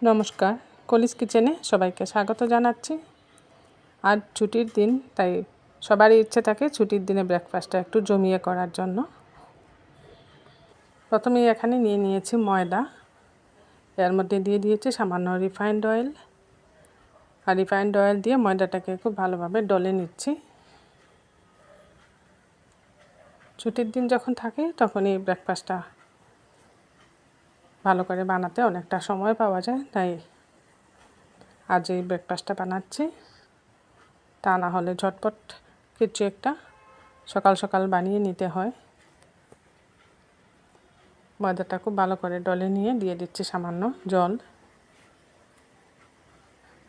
নমস্কার, কলিস কিচেনে সবাইকে স্বাগত জানাচ্ছি। আজ ছুটির দিন, তাই সবারই ইচ্ছে থাকে ছুটির দিনে ব্রেকফাস্টটা একটু জমিয়ে করার জন্য। প্রথমেই এখানে নিয়ে নিয়েছি ময়দা, এর মধ্যে দিয়ে দিয়েছি সামান্য রিফাইন্ড অয়েল। আর রিফাইন্ড অয়েল দিয়ে ময়দাটাকে খুব ভালোভাবে ডলে নিচ্ছি। ছুটির দিন যখন থাকে তখনই ব্রেকফাস্টটা ভালো করে বানাতে অনেকটা সময় পাওয়া যায়, তাই আজ এই ব্রেকফাস্টটা বানাচ্ছি। তা না হলে ঝটপট কিছু একটা সকাল সকাল বানিয়ে নিতে হয়। ময়দাটা খুব ভালো করে ডলে নিয়ে দিয়ে দিচ্ছি সামান্য জল।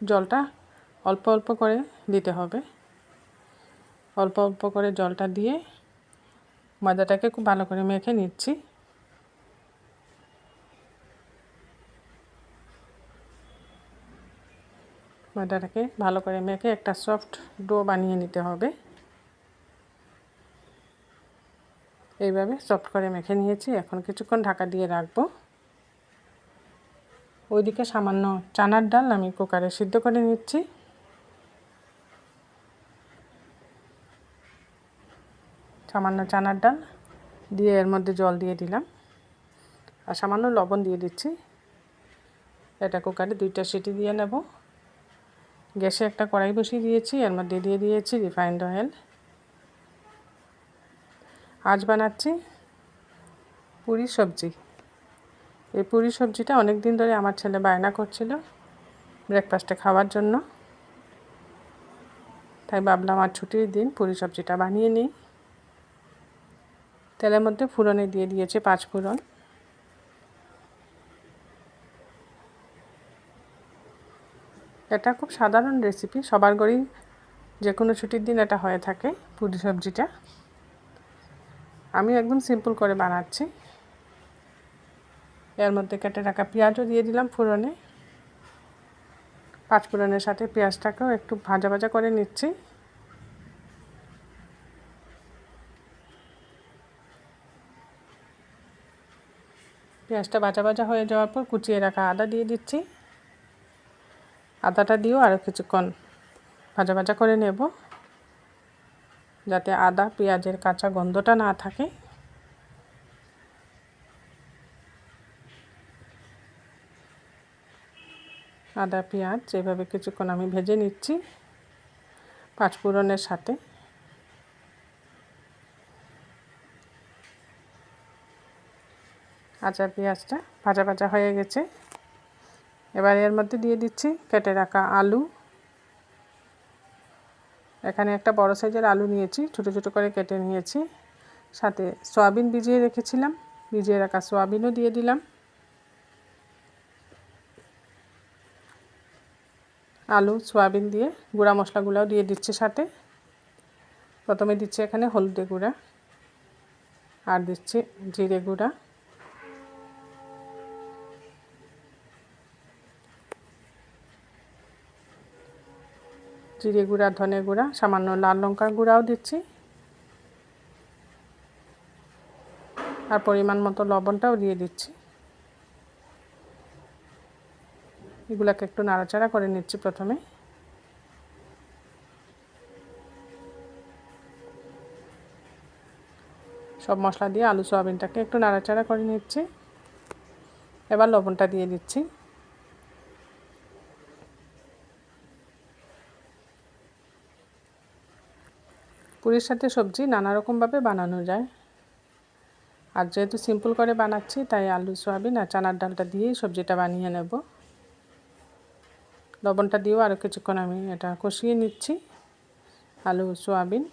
জলটা অল্প অল্প করে দিতে হবে। অল্প অল্প করে জলটা দিয়ে ময়দাটাকে খুব ভালো করে মেখে নিচ্ছি। ময়দাটাকে ভালো করে মেখে একটা সফট ডো বানিয়ে নিতে হবে। এইভাবে সফট করে মেখে নিয়েছি। এখন কিছুক্ষণ ঢাকা দিয়ে রাখবো। ওইদিকে সামান্য চানার ডাল আমি কুকারে সিদ্ধ করে নিচ্ছি। সামান্য চানার ডাল দিয়ে এর মধ্যে জল দিয়ে দিলাম আর সামান্য লবণ দিয়ে দিচ্ছি। এটা কুকারে 2টা সিটি দিয়ে নেব। গ্যাসে একটা কড়াই বসিয়ে দিয়েছি, এর মধ্যে দিয়ে দিয়েছি রিফাইন্ড অয়েল। আজ বানাচ্ছি পুরি সবজি। এই পুরি সবজিটা অনেক দিন ধরে আমার ছেলে বায়না করছিল ব্রেকফাস্টে খাওয়ার জন্য, তাই ভাবলাম আর ছুটির দিন পুরি সবজিটা বানিয়ে নিই। তেলের মধ্যে ফোড়নে দিয়ে দিয়েছি 5 ফোড়ন। এটা খুব সাধারণ রেসিপি, সবার ঘরেই যে কোনো ছুটির দিন এটা হয়ে থাকে পুরি সবজিটা। আমি একদম সিম্পল করে বানাচ্ছি। এর মধ্যে কেটে রাখা পেঁয়াজও দিয়ে দিলাম ফোড়নে। 5 ফোড়নের সাথে পেঁয়াজটাকেও একটু ভাজা ভাজা করে নিচ্ছি। পেঁয়াজটা ভাজা ভাজা হয়ে যাওয়ার পর কুচিয়ে রাখা আদা দিয়ে দিচ্ছি। আদাটা দিয়েও আরও কিছুক্ষণ ভাজা ভাজা করে নেব, যাতে আদা পেঁয়াজের কাঁচা গন্ধটা না থাকে। আদা পেঁয়াজ এভাবে কিছুক্ষণ আমি ভেজে নিচ্ছি 5 ফোড়নের সাথে। আদা পেঁয়াজটা ভাজা ভাজা হয়ে গেছে। এবার এর মধ্যে দিয়ে দিচ্ছি কেটে রাখা আলু। এখানে একটা বড় সাইজের আলু নিয়েছি, ছোট ছোট করে কেটে নিয়েছি। সাথে সয়াবিন ভিজিয়ে রেখেছিলাম, ভিজিয়ে রাখা সয়াবিনও দিয়ে দিলাম। আলু সয়াবিন দিয়ে গুঁড়া মশলাগুলোও দিয়ে দিচ্ছি সাথে। প্রথমে দিচ্ছি এখানে হলুদে গুঁড়া, আর দিচ্ছি জিরে গুঁড়া, জিরে গুঁড়া, ধনে গুঁড়া, সামান্য লাল লঙ্কার গুঁড়াও দিচ্ছি। আর পরিমাণ মতো লবণটাও দিয়ে দিচ্ছি। এগুলোকে একটু নাড়াচাড়া করে নিচ্ছি প্রথমে। সব মশলা দিয়ে আলু সয়াবিনটাকে একটু নাড়াচাড়া করে নিচ্ছি। এবার লবণটা দিয়ে দিচ্ছি। পুরির সাথে সবজি নানা রকমভাবে বানানো যায়। আর যেহেতু সিম্পল করে বানাচ্ছি, তাই আলু সয়াবিন আর চানার ডালটা দিয়েই সবজিটা বানিয়ে নেব। লবণটা দিয়েও আরও কিছুক্ষণ আমি এটা কষিয়ে নিচ্ছি। আলু সয়াবিন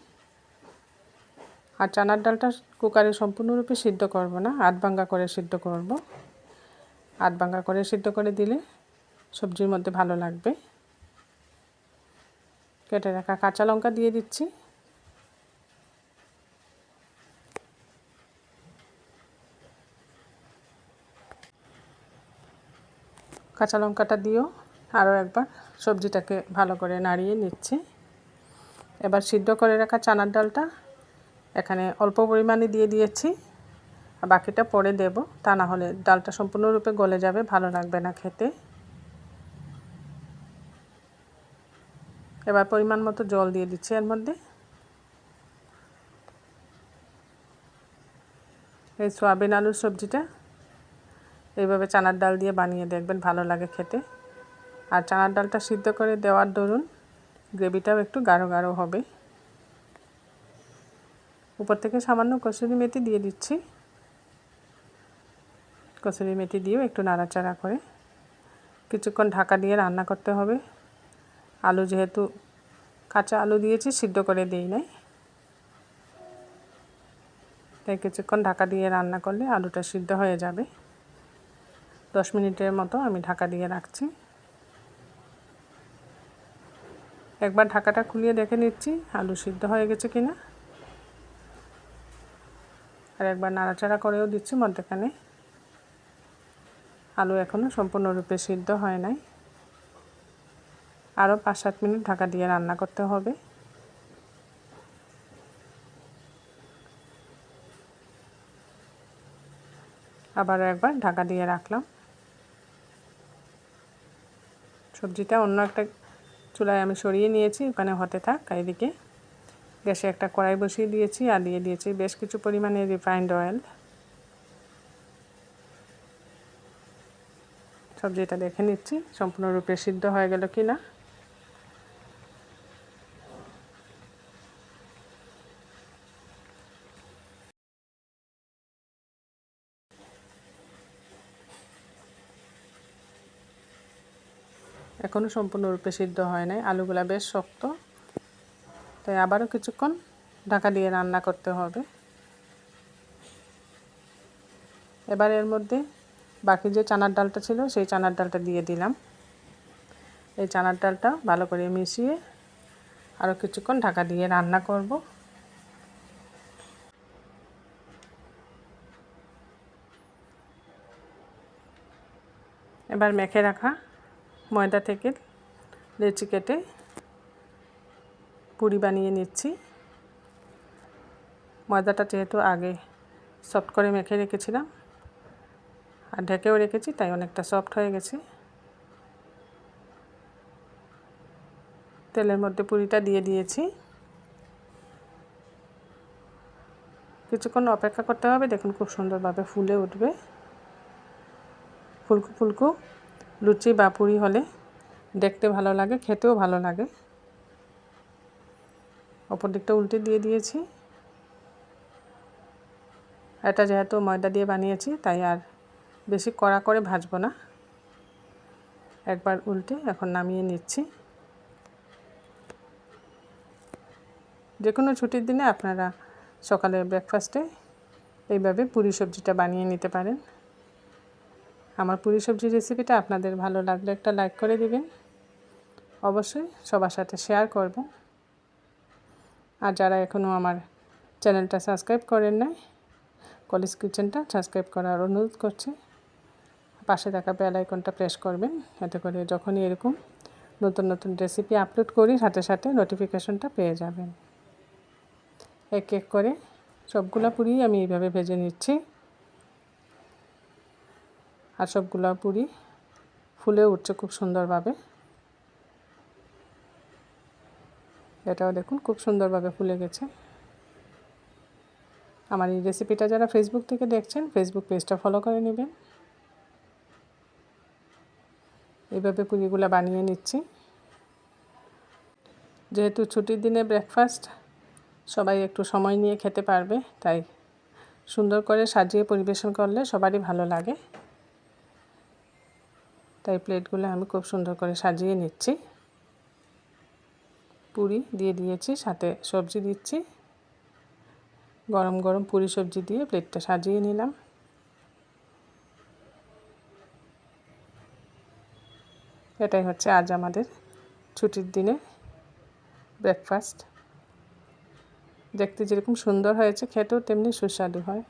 আর চানার ডালটা কুকারে সম্পূর্ণরূপে সিদ্ধ করব না, আধ ভাঙ্গা করে সিদ্ধ করব। আধ ভাঙ্গা করে সিদ্ধ করে দিলে সবজির মধ্যে ভালো লাগবে। কেটে রাখা কাঁচা লঙ্কা দিয়ে দিচ্ছি। কাঁচা লঙ্কাটা দিয়েও আরও একবার সবজিটাকে ভালো করে নাড়িয়ে নিচ্ছি। এবার সিদ্ধ করে রাখা চানার ডালটা এখানে অল্প পরিমাণে দিয়ে দিয়েছি, আর বাকিটা পরে দেব, তা না হলে ডালটা সম্পূর্ণরূপে গলে যাবে, ভালো লাগবে না খেতে। এবার পরিমাণ মতো জল দিয়ে দিচ্ছি এর মধ্যে। এই সয়াবিন আলুর সবজিটা এইভাবে চানার ডাল দিয়ে বানিয়ে দেখবেন, ভালো লাগে খেতে। আর চানার ডালটা সিদ্ধ করে দেওয়ার দরুন গ্রেভিটাও একটু গাঢ় গাঢ় হবে। উপর থেকে সামান্য কসুরি মেথি দিয়ে দিচ্ছি। কসুরি মেথি দিয়েও একটু নাড়াচাড়া করে কিছুক্ষণ ঢাকা দিয়ে রান্না করতে হবে। আলু যেহেতু কাঁচা আলু দিয়েছি, সিদ্ধ করে দিই নাই, তাই কিছুক্ষণ ঢাকা দিয়ে রান্না করলে আলুটা সিদ্ধ হয়ে যাবে। 10 মিনিটের মতো আমি ঢাকা দিয়ে রাখছি। একবার ঢাকাটা খুলিয়ে দেখে নিচ্ছি আলু সিদ্ধ হয়ে গেছে কিনা, আর একবার নাড়াচাড়া করেও দিচ্ছি মধ্যখানে। আলু এখনও সম্পূর্ণরূপে সিদ্ধ হয় নাই, আরও 5-7 মিনিট ঢাকা দিয়ে রান্না করতে হবে। আবারও একবার ঢাকা দিয়ে রাখলাম। সবজিটা অন্য একটা চুলায় আমি সরিয়ে নিয়েছি, ওখানে হতে থাক। এদিকে গ্যাসে একটা কড়াই বসিয়ে দিয়েছি আর দিয়ে দিয়েছি বেশ কিছু পরিমাণে রিফাইন্ড অয়েল। সবজিটা দেখে নিচ্ছি সম্পূর্ণরূপে সিদ্ধ হয়ে গেল কিনা। এখনও সম্পূর্ণরূপে সিদ্ধ হয় নাই, আলুগুলা বেশ শক্ত, তাই আবারও কিছুক্ষণ ঢাকা দিয়ে রান্না করতে হবে। এবার এর মধ্যে বাকি যে চানার ডালটা ছিল সেই চানার ডালটা দিয়ে দিলাম। এই চানার ডালটা ভালো করে মিশিয়ে আরও কিছুক্ষণ ঢাকা দিয়ে রান্না করব। এবার মেখে রাখা ময়দা থেকে লেচি কেটে পুরি বানিয়ে নিচ্ছি। ময়দাটা যেহেতু আগে সফট করে মেখে রেখেছিলাম আর ঢেকেও রেখেছি, তাই অনেকটা সফট হয়ে গেছে। তেলের মধ্যে পুরিটা দিয়ে দিয়েছি। কিছুক্ষণ অপেক্ষা করতে হবে, দেখুন খুব সুন্দরভাবে ফুলে উঠবে। ফুলকো ফুলকো লুচি বা পুরি হলে দেখতে ভালো লাগে, খেতেও ভালো লাগে। অপর দিকটা উল্টে দিয়ে দিয়েছি। এটা যেহেতু ময়দা দিয়ে বানিয়েছি, তাই আর বেশি কড়া করে ভাজবো না। একবার উল্টে এখন নামিয়ে নিচ্ছি। যে কোনো ছুটির দিনে আপনারা সকালে ব্রেকফাস্টে এইভাবে পুরি সবজিটা বানিয়ে নিতে পারেন। আমার পুরি সবজির রেসিপিটা আপনাদের ভালো লাগলে একটা লাইক করে দিবেন, অবশ্যই সবার সাথে শেয়ার করবেন। আর যারা এখনও আমার চ্যানেলটা সাবস্ক্রাইব করেন নাই, কলিজ কিচেনটা সাবস্ক্রাইব করার অনুরোধ করছি। পাশে থাকা বেল আইকনটা প্রেস করবেন, এতে করে যখনই এরকম নতুন নতুন রেসিপি আপলোড করি সাথে সাথে নোটিফিকেশনটা পেয়ে যাবেন। এক এক করে সবগুলা পুরি আমি এইভাবে ভেজে নিচ্ছি। আর সবগুলা পুরি ফুলে উঠছে খুব সুন্দরভাবে। এটাও দেখুন খুব সুন্দরভাবে ফুলে গেছে। আমার এই রেসিপিটা যারা ফেসবুক থেকে দেখছেন, ফেসবুক পেজটা ফলো করে নেবেন। এইভাবে পুরিগুলো বানিয়ে নিচ্ছি। যেহেতু ছুটির দিনে ব্রেকফাস্ট সবাই একটু সময় নিয়ে খেতে পারবে, তাই সুন্দর করে সাজিয়ে পরিবেশন করলে সবারই ভালো লাগে। তাই প্লেটগুলো আমি খুব সুন্দর করে সাজিয়ে নিচ্ছি। পুরি দিয়ে দিয়েছি, সাথে সবজি দিচ্ছি। গরম গরম পুরি সবজি দিয়ে প্লেটটা সাজিয়ে নিলাম। এটাই হচ্ছে আজ আমাদের ছুটির দিনে ব্রেকফাস্ট। দেখতে যেরকম সুন্দর হয়েছে, খেতেও তেমনি সুস্বাদু হয়।